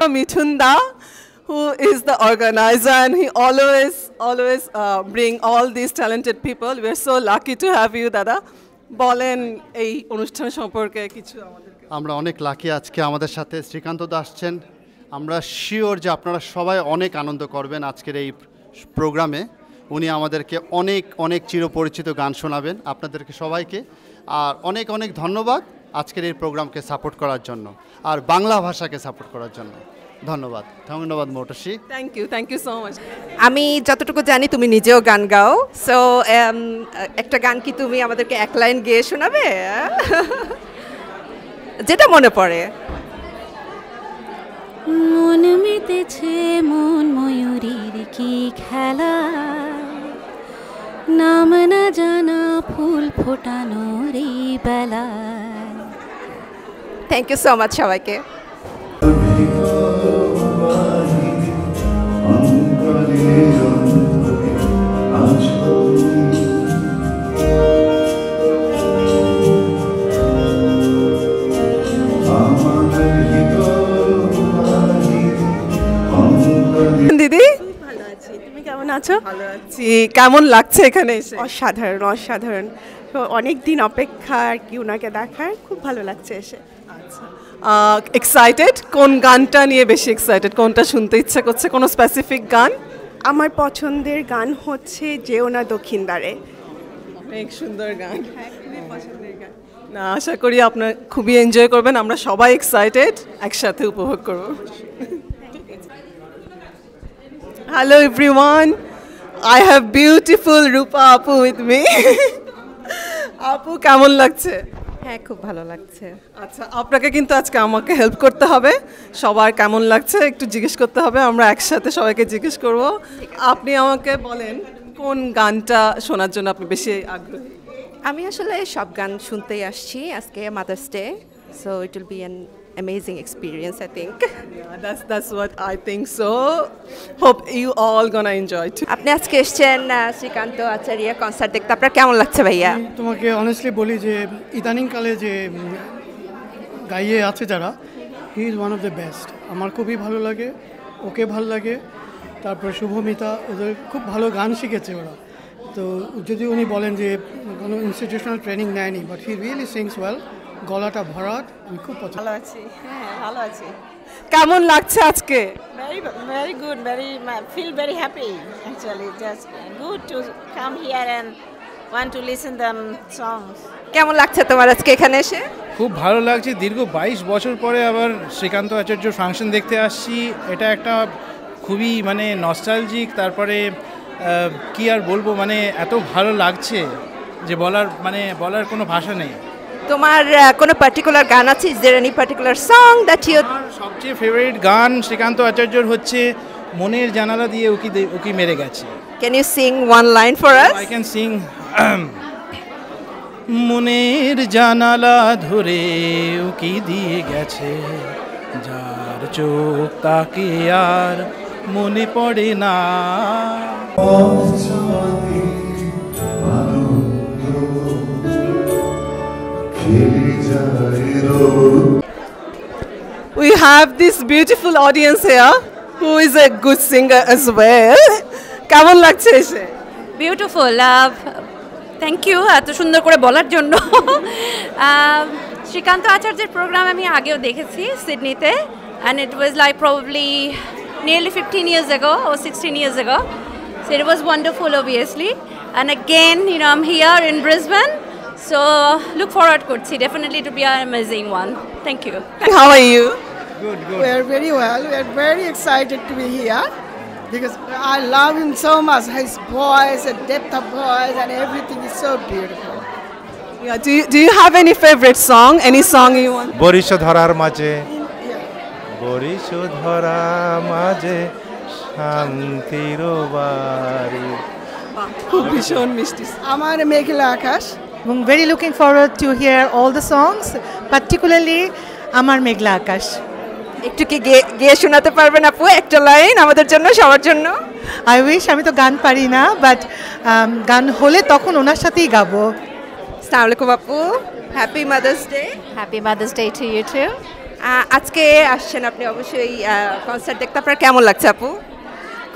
Mithun Da, who is the organizer, and he always bring all these talented people. We are so lucky to have you, Dada. বলেন এই অনুষ্ঠান সম্পর্কে কিছু আমাদেরকে। আমরা অনেক লাকি আজকে আমাদের সাথে শ্রীকান্ত দা আসছেন। আমরা শিওর যে আপনারা সবাই অনেক আনন্দ করবেন আজকের এই প্রোগ্রামে। উনি আমাদেরকে অনেক অনেক চিরপরিচিত গান শোনাবেন আপনাদেরকে সবাইকে। আর অনেক অনেক ধন্যবাদ আজকের এই প্রোগ্রামকে সাপোর্ট করার জন্য আর বাংলা ভাষাকে সাপোর্ট করার জন্য। ধন্যবাদ Moutushi. Thank you so much. আমি যতটুকু জানি তুমি নিজেও গান গাও, সো একটা গান কি তুমি আমাদেরকে এক লাইন গেয়ে শোনাবে যেটা মনে পড়ে? মন মেতেছে মন ময়ূরীর কি খেলা, নাম না জানা ফুল ফোটানোর এই বেলা। থ্যাংক ইউ সো মাচ সবাইকে। দিদি ভালো আছি, তুমি কেমন আছো? ভালো আছি। কেমন লাগছে এখানে এসে? অসাধারণ অনেক দিন অপেক্ষা আর কি ওনাকে দেখার, খুব ভালো লাগছে এসে। আচ্ছা, এক্সাইটেড? কোন গানটা নিয়ে বেশি এক্সাইটেড? কোনটা শুনতে ইচ্ছা করছে? কোনো স্পেসিফিক গান? আমার পছন্দের গান হচ্ছে যেও না দক্ষিণ দ্বারে। অনেক সুন্দর গান, খুবই পছন্দের গান। না, আশা করি আপনার খুবই এনজয় করবেন। আমরা সবাই এক্সাইটেড, একসাথে উপভোগ করব। Hello everyone, I have beautiful Rupa Apu with me. আপু কেমন লাগছে? হ্যাঁ, খুব ভালো লাগছে। আচ্ছা, আপনাকে কিন্তু আজকে আমাকে হেল্প করতে হবে। সবার কেমন লাগছে একটু জিজ্ঞেস করতে হবে, আমরা একসাথে সবাইকে জিজ্ঞেস করব। আপনি আমাকে বলেন কোন গানটা শোনার জন্য আপনি বেশি আগ্রহী? আমি আসলে সব গান শুনতেই আসছি আজকে mother's day, so it will be an amazing experience, I think. Yeah, that's what I think so. Hope you all gonna enjoy too. আপনি আজকে এসেছেন শ্রীকান্ত আচার্য কনসার্ট দেখতে, আপনার কেমন লাগছে ভাইয়া? তোমাকে অনেস্টলি বলি যে ইদানিংকালে যে গাইয়ে আছে যারা, he is one of the best. আমার খুবই ভালো লাগে, ওকে ভালো লাগে। তারপরে শুভমিতা, ওদের খুব ভালো গান শিখেছে ওরা। তো যদি উনি বলেন যে কোনো ইনস্টিটিউশনাল ট্রেনিং নেয়নি, but he really sings well, গলাটা ভরাট, আমি খুব পছন্দ। ভালো আছি, হ্যাঁ ভালো আছি। কেমন লাগছে আজকে? Very good, feel very happy actually. Just good to come here and want to listen them songs. কেমন লাগছে তোমার আজকে এখানে এসে? খুব ভালো লাগছে। দীর্ঘ 22 বছর পরে আবার শ্রীকান্ত আচার্য ফাংশন দেখতে আসছি। এটা একটা খুবই মানে নস্টালজিক, তারপরে কি আর বলবো, মানে এত ভালো লাগছে যে বলার কোনো ভাষা নেই। তোমার কোনো পার্টিকুলার গান আছে? Is there any particular song that you? সবচেয়ে ফেভারিট গান শ্রীকান্ত আচার্যর হচ্ছে মনের জানালা দিয়ে উকি মেরে গেছে। Can you sing one line for us? I can sing. মনের জানালা ধরে উকি দিয়ে গেছে, যার চোখ তাকে আর মনে পড়ে না। We have this beautiful audience here who is a good singer as well. কেমন লাগছে এসে? বিউটিফুল, থ্যাংক ইউ এত সুন্দর করে বলার জন্য। শ্রীকান্ত আচার্যের প্রোগ্রাম আমি আগেও দেখেছি সিডনিতে, and it was like probably nearly 15 years ago or 16 years ago. So it was wonderful obviously, and again I'm here in Brisbane, so look forward করছি, definitely to be an amazing one. Thank you. How are you? Good. We are very well. We are very excited to be here because I love him so much. His voice, the depth of voice, and everything is so beautiful. Yeah, do you have any favorite song? Any song you want? Boris ধরার মাঝে, Boris ধরা মাঝে শান্তির বাড়ি। খুব ভীষণ মিষ্টি। আমার মেঘলা আকাশ। Very looking forward to hear all the songs, particularly আমার মেঘলা আকাশ। একটু কি গেয়ে শোনাতে পারবেন আপু একটা লাইন আমাদের জন্য, সবার জন্য? আই উইশ, আমি তো গান পারি না, বাট গান হলে তখন ওনার সাথেই গাবো। আসসালামু আলাইকুম আপু, happy mother's day. Happy Mother's Day to you too. আজকে আসছেন আপনি অবশ্যই কনসার্ট দেখতে, আপনার কেমন লাগছে আপু?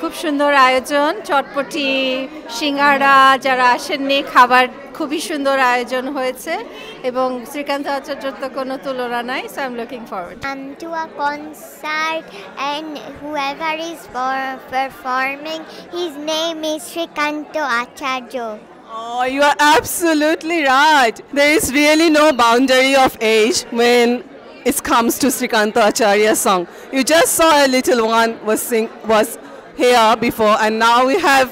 খুব সুন্দর আয়োজন, চটপটি, সিঙ্গাড়া, যারা আসেননি খাবার খুবই সুন্দর আয়োজন হয়েছে এবং শ্রীকান্ত আচার্যর তো কোনো তুলনা নাই, so I am looking forward to a concert, and whoever is performing, his name is Srikanto Acharya. Oh, you are absolutely right. There is really no boundary of age when it comes to Srikanto Acharya's song. You just saw a little one was here before, and now we have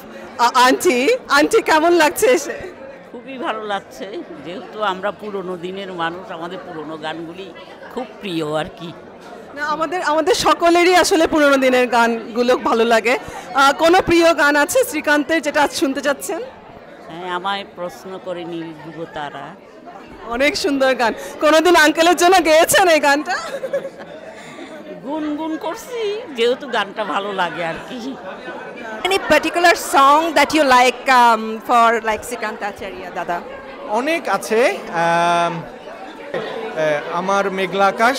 auntie. Auntie, কেমন লাগছে এসে? খুবই ভালো লাগছে, যেহেতু আমরা পুরনো দিনের মানুষ, আমাদের পুরনো গানগুলি খুব প্রিয় আর কি। না, আমাদের সকলেরই আসলে পুরনো দিনের গানগুলো ভালো লাগে। কোনো প্রিয় গান আছে শ্রীকান্তের যেটা আজ শুনতে যাচ্ছেন? হ্যাঁ, আমায় প্রশ্ন করে নীল ধ্রুব তারা, অনেক সুন্দর গান। কোনোদিন আঙ্কেলের জন্য গেয়েছেন এই গানটা? গুনগুন করছি, যেহেতু গানটা ভালো লাগে আর কি। Any particular song that you like for like Srikanto Acharya, Dada? অনেক আছে, আমার মেঘলা আকাশ,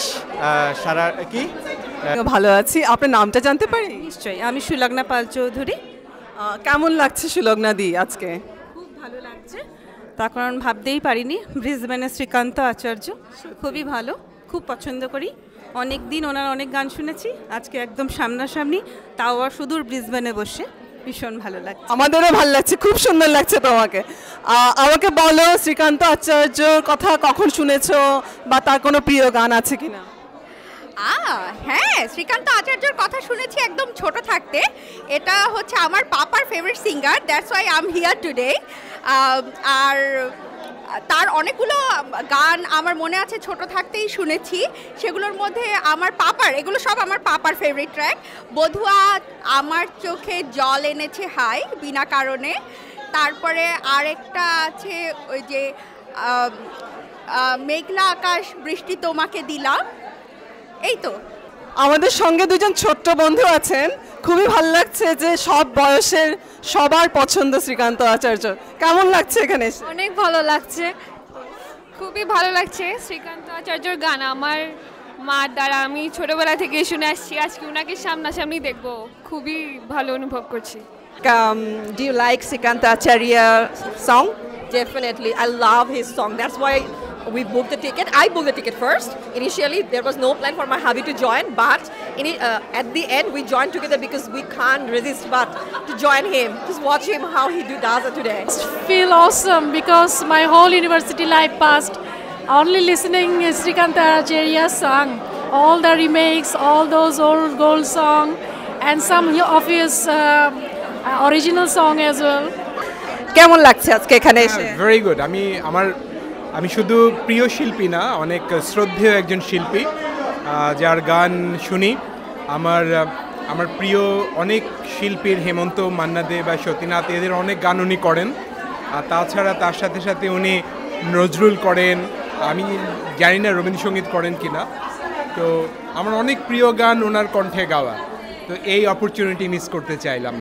সারা কি। ভালো আছি, আপনার নামটা জানতে পারি? নিশ্চয়ই, আমি সুলগ্না পাল চৌধুরী। কেমন লাগছে সুলগ্না দি আজকে? খুব ভালো লাগছে, তার কারণ ভাবতেই পারিনি ব্রিসবেনের শ্রীকান্ত আচার্য, খুবই ভালো, খুব পছন্দ করি। অনেক দিন ওনার অনেক গান শুনেছি, আজকে একদম সামনাসামনি, তাও আর সুদূর ব্রিসবেনে বসে, ভীষণ ভালো লাগছে। আমাদেরও ভালো লাগছে, খুব সুন্দর লাগছে তোমাকে। আমাকে বলো শ্রীকান্ত আচার্যর কথা কখন শুনেছো বা তার কোনো প্রিয় গান আছে কিনা? হ্যাঁ, শ্রীকান্ত আচার্যর কথা শুনেছি একদম ছোট থাকতে। এটা হচ্ছে আমার পাপার favourite singer, that's why I am here today. আর তার অনেকগুলো গান আমার মনে আছে ছোট থাকতেই শুনেছি, সেগুলোর মধ্যে এগুলো সব আমার পাপার ফেভারিট ট্র্যাক। বধুয়া, আমার চোখে জল এনেছে হাই বিনা কারণে, তারপরে আরেকটা আছে ওই যে মেঘলা আকাশ বৃষ্টি তোমাকে দিলাম। এই তো। আমাদের সঙ্গে দুজন ছোট্ট বন্ধু আছেন, খুবই ভালো লাগছে যে সব বয়সের সবার পছন্দ শ্রীকান্ত আচার্য। কেমন লাগছে এখানে? অনেক ভালো লাগছে, খুবই ভালো লাগছে। শ্রীকান্ত আচার্যর গান আমার মার দ্বারা আমি ছোটবেলা থেকে শুনে আসছি, আজকে ওনাকে সামনাসামনি দেখবো, খুবই ভালো অনুভব করছি। Do you like Srikanto Acharya song? Definitely, I love his song. That's why we booked the ticket. I booked the ticket first. Initially, there was no plan for my hubby to join, but at the end, we joined together because we can't resist but to join him, just watch him how he does it today. Feel awesome because my whole university life passed only listening Srikanto Acharya's song. All the remakes, all those old gold song, and some of his original song as well. কেমন লাগছে আজকে এখানে এসে? Very good. আমি শুধু প্রিয় শিল্পী না, অনেক শ্রদ্ধেয় একজন শিল্পী যার গান শুনি। আমার প্রিয় অনেক শিল্পীর, হেমন্ত, মান্না দে বা সতীনাথ, এদের অনেক গান উনি করেন। আর তাছাড়া তার সাথে সাথে উনি নজরুল করেন, আমি জানি না রবীন্দ্রসঙ্গীত করেন কিনা। তো আমার অনেক প্রিয় গান ওনার কণ্ঠে গাওয়া, তো এই অপরচুনিটি মিস করতে চাইলাম।